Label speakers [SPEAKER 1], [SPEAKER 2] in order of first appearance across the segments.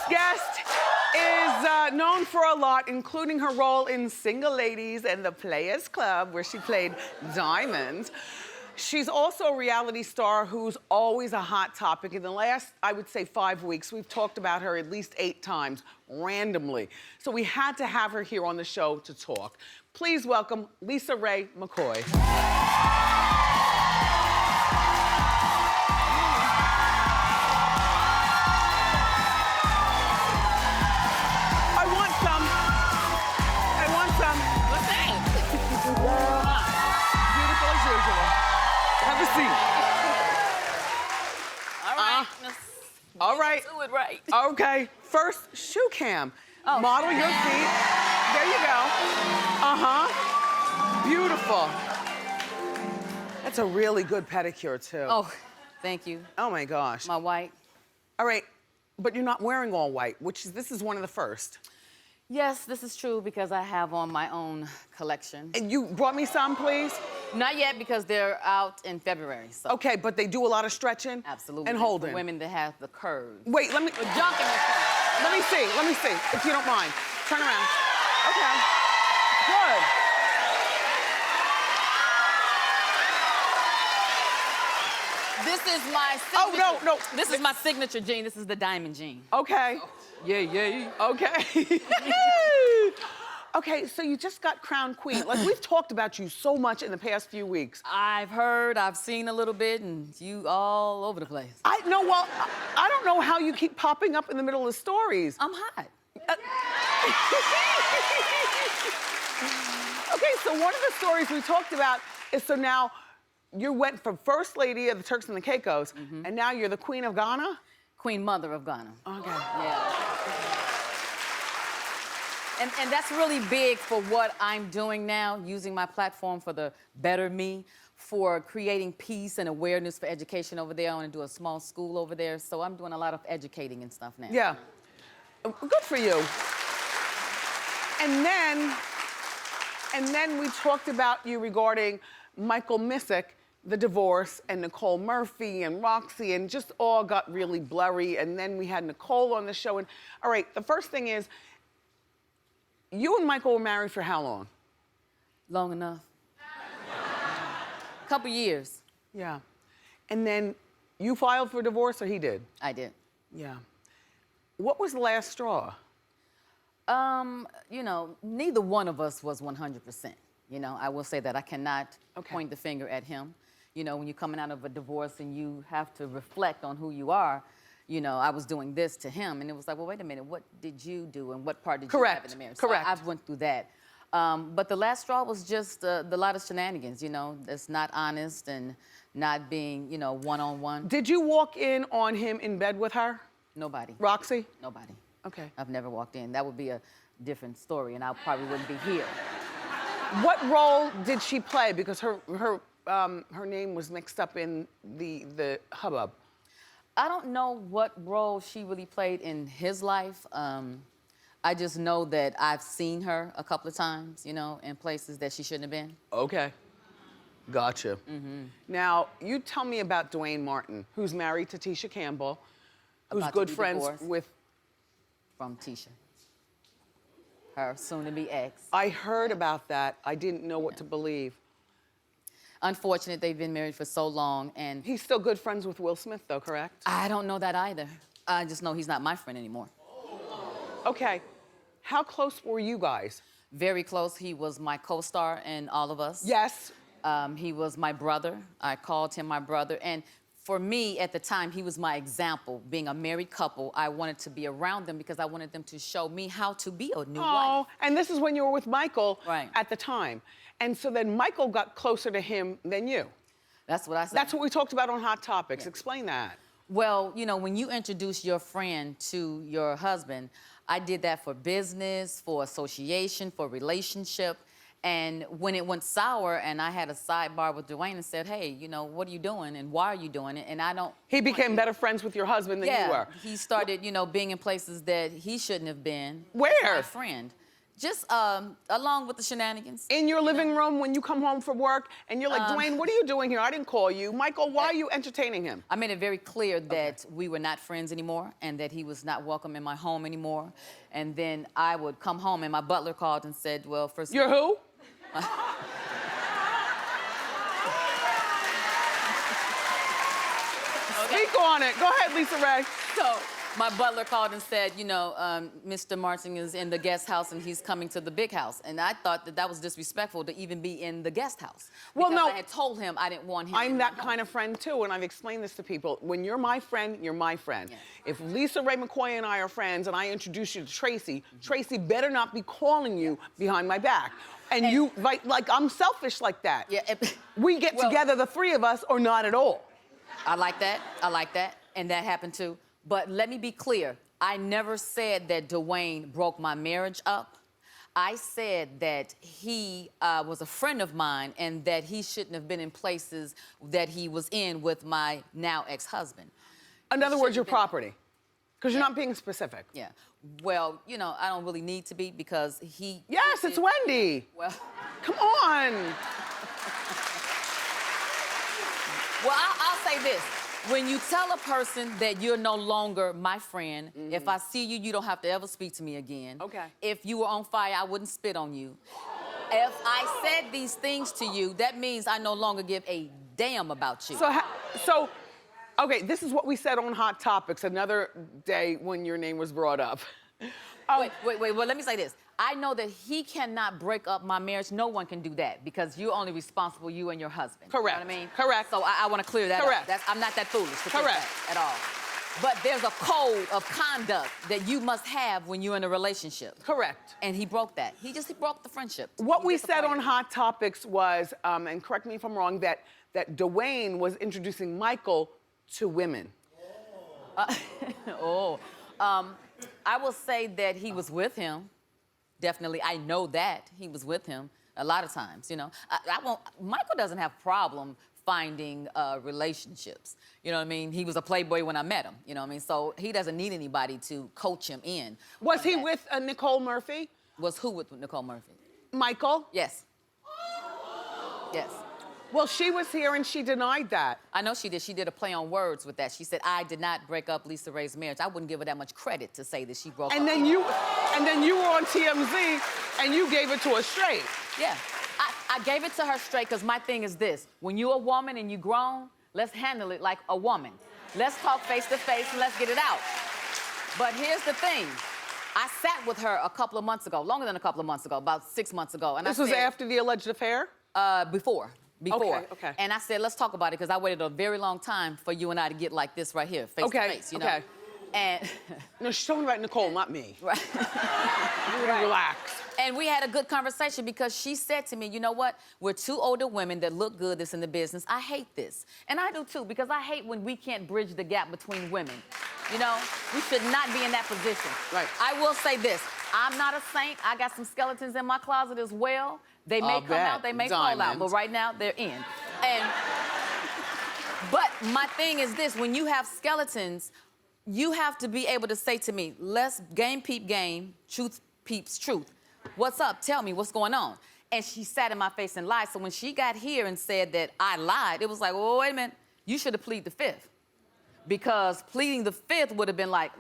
[SPEAKER 1] next guest is known for a lot, including her role in Single Ladies and the Players Club, where she played Diamond. She's also a reality star who's always a hot topic. In the last, I would say, 5 weeks, we've talked about her at least 8 times, randomly. So we had to have her here on the show to talk. Please welcome Raye McCoy. All right.
[SPEAKER 2] Do it right.
[SPEAKER 1] Okay. First, shoe cam. Oh. Model your feet. There you go. Beautiful. That's a really good pedicure, too.
[SPEAKER 2] Oh, thank you.
[SPEAKER 1] Oh, my gosh.
[SPEAKER 2] My white.
[SPEAKER 1] All right. But you're not wearing all white, this is one of the first.
[SPEAKER 2] Yes, this is true because I have on my own collection.
[SPEAKER 1] And you brought me some, please?
[SPEAKER 2] Not yet because they're out in February. So.
[SPEAKER 1] Okay, but they do a lot of stretching?
[SPEAKER 2] Absolutely.
[SPEAKER 1] And holding?
[SPEAKER 2] For women that have the curves.
[SPEAKER 1] Wait, let me...
[SPEAKER 2] The junk in the curves.
[SPEAKER 1] Let me see, if you don't mind. Turn around. Okay. Good.
[SPEAKER 2] This is my signature.
[SPEAKER 1] Oh, no.
[SPEAKER 2] This is my signature jean. This is the diamond jean.
[SPEAKER 1] Okay.
[SPEAKER 2] Yeah.
[SPEAKER 1] Okay. Okay, so you just got crowned queen. Like, we've talked about you so much in the past few weeks.
[SPEAKER 2] I've heard, I've seen a little bit, and you all over the place.
[SPEAKER 1] I don't know how you keep popping up in the middle of the stories.
[SPEAKER 2] I'm hot.
[SPEAKER 1] Okay, so one of the stories we talked about is, so now you went from First Lady of the Turks and the Caicos, and now you're the Queen of Ghana?
[SPEAKER 2] Queen Mother of Ghana.
[SPEAKER 1] Okay.
[SPEAKER 2] Yeah. And that's really big for what I'm doing now, using my platform for the better me, for creating peace and awareness for education over there. I want to do a small school over there, so I'm doing a lot of educating and stuff now.
[SPEAKER 1] Yeah. Good for you. And then we talked about you regarding Michael Missick, the divorce, and Nicole Murphy and Roxy, and just all got really blurry. And then we had Nicole on the show. And all right, the first thing is, you and Michael were married for how long?
[SPEAKER 2] Long enough. Couple years.
[SPEAKER 1] Yeah. And then you filed for divorce, or he did?
[SPEAKER 2] I did.
[SPEAKER 1] Yeah. What was the last straw?
[SPEAKER 2] You know, neither one of us was 100%. You know, I will say that. I cannot point the finger at him. You know, when you're coming out of a divorce and you have to reflect on who you are, you know, I was doing this to him, and it was like, well, wait a minute, what did you do, and what part did you have in the marriage?
[SPEAKER 1] Correct.
[SPEAKER 2] So I've went through that. But the last straw was just the lot of shenanigans, you know, that's not honest and not being, you know, one-on-one.
[SPEAKER 1] Did you walk in on him in bed with her?
[SPEAKER 2] Nobody.
[SPEAKER 1] Roxy?
[SPEAKER 2] Nobody.
[SPEAKER 1] Okay.
[SPEAKER 2] I've never walked in. That would be a different story, and I probably wouldn't be here.
[SPEAKER 1] What role did she play? Because her name was mixed up in the hubbub.
[SPEAKER 2] I don't know what role she really played in his life. I just know that I've seen her a couple of times, you know, in places that she shouldn't have been.
[SPEAKER 1] Okay. Gotcha. Now, you tell me about Dwayne Martin, who's married to Tisha Campbell, who's good friends with...
[SPEAKER 2] From Tisha. Her soon-to-be ex.
[SPEAKER 1] I heard about that. I didn't know what to believe.
[SPEAKER 2] Unfortunate, they've been married for so long, and...
[SPEAKER 1] He's still good friends with Will Smith, though, correct?
[SPEAKER 2] I don't know that either. I just know he's not my friend anymore.
[SPEAKER 1] Okay. How close were you guys?
[SPEAKER 2] Very close. He was my co-star in All of Us.
[SPEAKER 1] Yes.
[SPEAKER 2] He was my brother. I called him my brother. And for me, at the time, he was my example. Being a married couple, I wanted to be around them because I wanted them to show me how to be a new wife.
[SPEAKER 1] Oh, and this is when you were with Michael
[SPEAKER 2] right.
[SPEAKER 1] at the time. And so then Michael got closer to him than you.
[SPEAKER 2] That's what I said.
[SPEAKER 1] That's what we talked about on Hot Topics. Yeah. Explain that.
[SPEAKER 2] Well, you know, when you introduce your friend to your husband, I did that for business, for association, for relationship. And when it went sour and I had a sidebar with Dwayne and said, hey, you know, what are you doing and why are you doing it? And I don't...
[SPEAKER 1] He became better friends with your husband than you were.
[SPEAKER 2] He started, you know, being in places that he shouldn't have been.
[SPEAKER 1] Where?
[SPEAKER 2] My friend. Just along with the shenanigans.
[SPEAKER 1] In your living room when you come home from work and you're like, Dwayne, what are you doing here? I didn't call you. Michael, why are you entertaining him?
[SPEAKER 2] I made it very clear that we were not friends anymore and that he was not welcome in my home anymore. And then I would come home and my butler called and said, well, first...
[SPEAKER 1] You're who? Speak on it. Go ahead, Lisa Raye.
[SPEAKER 2] So my butler called and said, you know, Mr. Martin is in the guest house and he's coming to the big house. And I thought that that was disrespectful to even be in the guest house.
[SPEAKER 1] Well, no.
[SPEAKER 2] I had told him I didn't want him.
[SPEAKER 1] I'm that kind of friend too, and I've explained this to people. When you're my friend, you're my friend. Yeah. If Lisa Raye McCoy and I are friends and I introduce you to Tracy, Tracy better not be calling you behind my back. And you, like I'm selfish like that.
[SPEAKER 2] Yeah.
[SPEAKER 1] We get together, the three of us, or not at all.
[SPEAKER 2] I like that. I like that. And that happened too. But let me be clear. I never said that Dwayne broke my marriage up. I said that he was a friend of mine and that he shouldn't have been in places that he was in with my now ex-husband.
[SPEAKER 1] In other words, your property. Because you're not being specific.
[SPEAKER 2] Yeah. Well, you know, I don't really need to be because he...
[SPEAKER 1] Yes, it's Wendy.
[SPEAKER 2] Well...
[SPEAKER 1] Come on.
[SPEAKER 2] Well, I'll say this. When you tell a person that you're no longer my friend, if I see you, you don't have to ever speak to me again.
[SPEAKER 1] Okay.
[SPEAKER 2] If you were on fire, I wouldn't spit on you. If I said these things to you, that means I no longer give a damn about you.
[SPEAKER 1] So, okay, this is what we said on Hot Topics another day when your name was brought up.
[SPEAKER 2] Wait, well, let me say this. I know that he cannot break up my marriage. No one can do that because you're only responsible, you and your husband.
[SPEAKER 1] Correct.
[SPEAKER 2] You know what I mean?
[SPEAKER 1] Correct.
[SPEAKER 2] So I want to clear that up. I'm not that foolish to think that at all. But there's a code of conduct that you must have when you're in a relationship.
[SPEAKER 1] Correct.
[SPEAKER 2] And he broke that. He broke the friendship.
[SPEAKER 1] What we said on Hot Topics was, and correct me if I'm wrong, that Dwayne was introducing Michael to women.
[SPEAKER 2] I will say that he was with him. Definitely, I know that he was with him a lot of times, you know. Michael doesn't have problem finding relationships, you know what I mean? He was a playboy when I met him, you know what I mean? So he doesn't need anybody to coach him in.
[SPEAKER 1] Was he with Nicole Murphy?
[SPEAKER 2] Was who with Nicole Murphy?
[SPEAKER 1] Michael?
[SPEAKER 2] Yes. Yes.
[SPEAKER 1] Well, she was here and she denied that.
[SPEAKER 2] I know she did. She did a play on words with that. She said, I did not break up Lisa Raye's marriage. I wouldn't give her that much credit to say that she broke up.
[SPEAKER 1] And then you were on TMZ and you gave it to her straight.
[SPEAKER 2] Yeah. I gave it to her straight because my thing is this. When you're a woman and you're grown, let's handle it like a woman. Let's talk face to face and let's get it out. But here's the thing. I sat with her a couple of months ago, longer than a couple of months ago, about 6 months ago. And
[SPEAKER 1] this was after the alleged affair?
[SPEAKER 2] Before.
[SPEAKER 1] Okay.
[SPEAKER 2] And I said, let's talk about it, because I waited a very long time for you and I to get like this right here, face to face, you know? And
[SPEAKER 1] no, she's talking about Nicole, not me.
[SPEAKER 2] Right.
[SPEAKER 1] Relax.
[SPEAKER 2] And we had a good conversation because she said to me, you know what? We're two older women that look good that's in the business. I hate this. And I do too, because I hate when we can't bridge the gap between women. You know, we should not be in that position.
[SPEAKER 1] Right.
[SPEAKER 2] I will say this. I'm not a saint. I got some skeletons in my closet as well. They may come out, they may fall out, but right now they're in. But my thing is this, when you have skeletons, you have to be able to say to me, let's game peep game, truth peeps truth. What's up? Tell me what's going on. And she sat in my face and lied. So when she got here and said that I lied, it was like, well, wait a minute, you should have pleaded the fifth. Because pleading the fifth would have been like,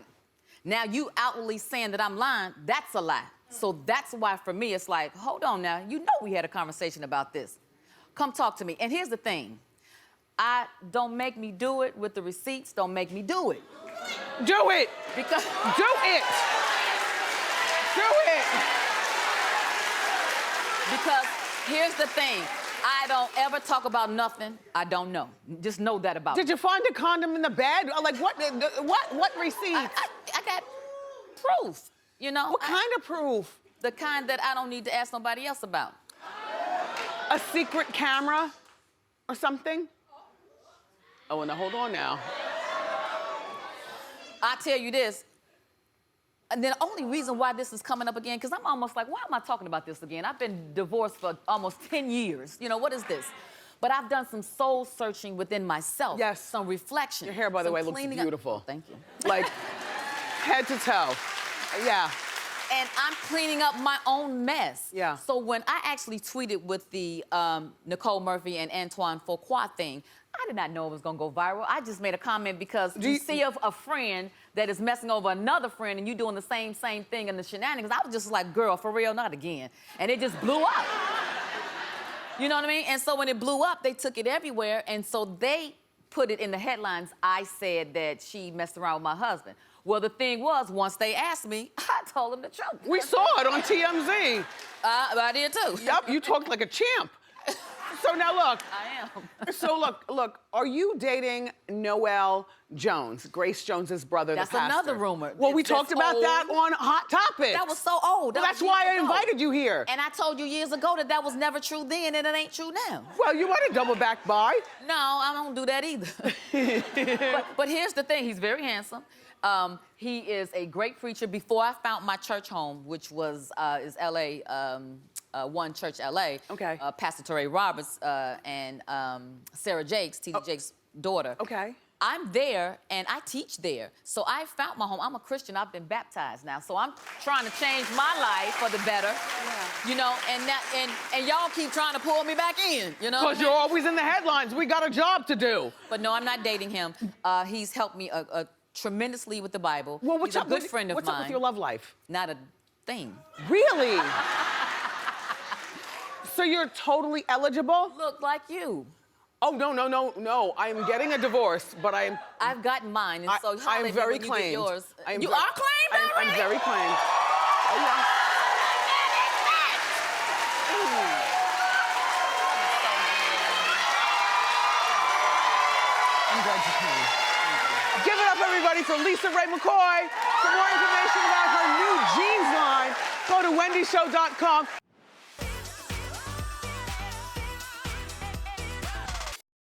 [SPEAKER 2] now you outwardly saying that I'm lying, that's a lie. So that's why for me, it's like, hold on now, you know we had a conversation about this. Come talk to me. And here's the thing. Don't make me do it with the receipts, don't make me do it.
[SPEAKER 1] Do it!
[SPEAKER 2] Because...
[SPEAKER 1] Do it! Do it!
[SPEAKER 2] Because here's the thing. I don't ever talk about nothing I don't know. Just know that about me.
[SPEAKER 1] Did you find a condom in the bed? Like, what receipts?
[SPEAKER 2] I got proof, you know?
[SPEAKER 1] What kind of proof?
[SPEAKER 2] The kind that I don't need to ask nobody else about.
[SPEAKER 1] A secret camera or something? Oh, now hold on now.
[SPEAKER 2] I tell you this, and then the only reason why this is coming up again, because I'm almost like, why am I talking about this again? I've been divorced for almost 10 years. You know, what is this? But I've done some soul searching within myself.
[SPEAKER 1] Yes.
[SPEAKER 2] Some reflection.
[SPEAKER 1] Your hair, by the way, looks beautiful.
[SPEAKER 2] Thank you.
[SPEAKER 1] Like, head to toe. Yeah.
[SPEAKER 2] and I'm cleaning up my own mess.
[SPEAKER 1] Yeah.
[SPEAKER 2] So when I actually tweeted with the Nicole Murphy and Antoine Fuqua thing, I did not know it was gonna go viral. I just made a comment because you see a friend that is messing over another friend and you doing the same thing in the shenanigans. I was just like, girl, for real, not again. And it just blew up. You know what I mean? And so when it blew up, they took it everywhere. And so they put it in the headlines. I said that she messed around with my husband. Well, the thing was, once they asked me, I told them the truth.
[SPEAKER 1] We saw it on TMZ.
[SPEAKER 2] I did too.
[SPEAKER 1] Yep, you talked like a champ. So now look.
[SPEAKER 2] I am.
[SPEAKER 1] So look, are you dating Noel Jones, Grace Jones's brother,
[SPEAKER 2] That's
[SPEAKER 1] the pastor?
[SPEAKER 2] another rumor.
[SPEAKER 1] Well, we
[SPEAKER 2] It's
[SPEAKER 1] talked about
[SPEAKER 2] old.
[SPEAKER 1] that on Hot Topics.
[SPEAKER 2] That was so old.
[SPEAKER 1] Well, that's why I invited you here.
[SPEAKER 2] And I told you years ago that was never true then and it ain't true now.
[SPEAKER 1] Well, you want to double back by.
[SPEAKER 2] No, I don't do that either. but here's the thing, he's very handsome. He is a great preacher. Before I found my church home, which was is LA, One Church LA.
[SPEAKER 1] Okay.
[SPEAKER 2] Pastor Torrey Roberts and Sarah Jakes, T.D. Jakes' daughter.
[SPEAKER 1] Okay.
[SPEAKER 2] I'm there and I teach there. So I found my home. I'm a Christian. I've been baptized now. So I'm trying to change my life for the better. Yeah. You know, and y'all keep trying to pull me back in, you know?
[SPEAKER 1] Because you're always in the headlines. We got a job to do.
[SPEAKER 2] But no, I'm not dating him. He's helped me tremendously with the Bible.
[SPEAKER 1] Well, what's
[SPEAKER 2] He's
[SPEAKER 1] up?
[SPEAKER 2] a good friend of
[SPEAKER 1] what's
[SPEAKER 2] mine.
[SPEAKER 1] up with your love life?
[SPEAKER 2] Not a thing.
[SPEAKER 1] Really? So you're totally eligible?
[SPEAKER 2] Look like you.
[SPEAKER 1] Oh, no. I am getting a divorce, but
[SPEAKER 2] I've gotten mine, and so
[SPEAKER 1] I am very
[SPEAKER 2] when you
[SPEAKER 1] claimed.
[SPEAKER 2] get yours. You
[SPEAKER 1] ve-
[SPEAKER 2] are claimed already?
[SPEAKER 1] I'm very claimed. Oh, yeah. I'm glad you came. Give it up, everybody, for Lisa Raye McCoy. For more information about her new jeans line, go to wendyshow.com.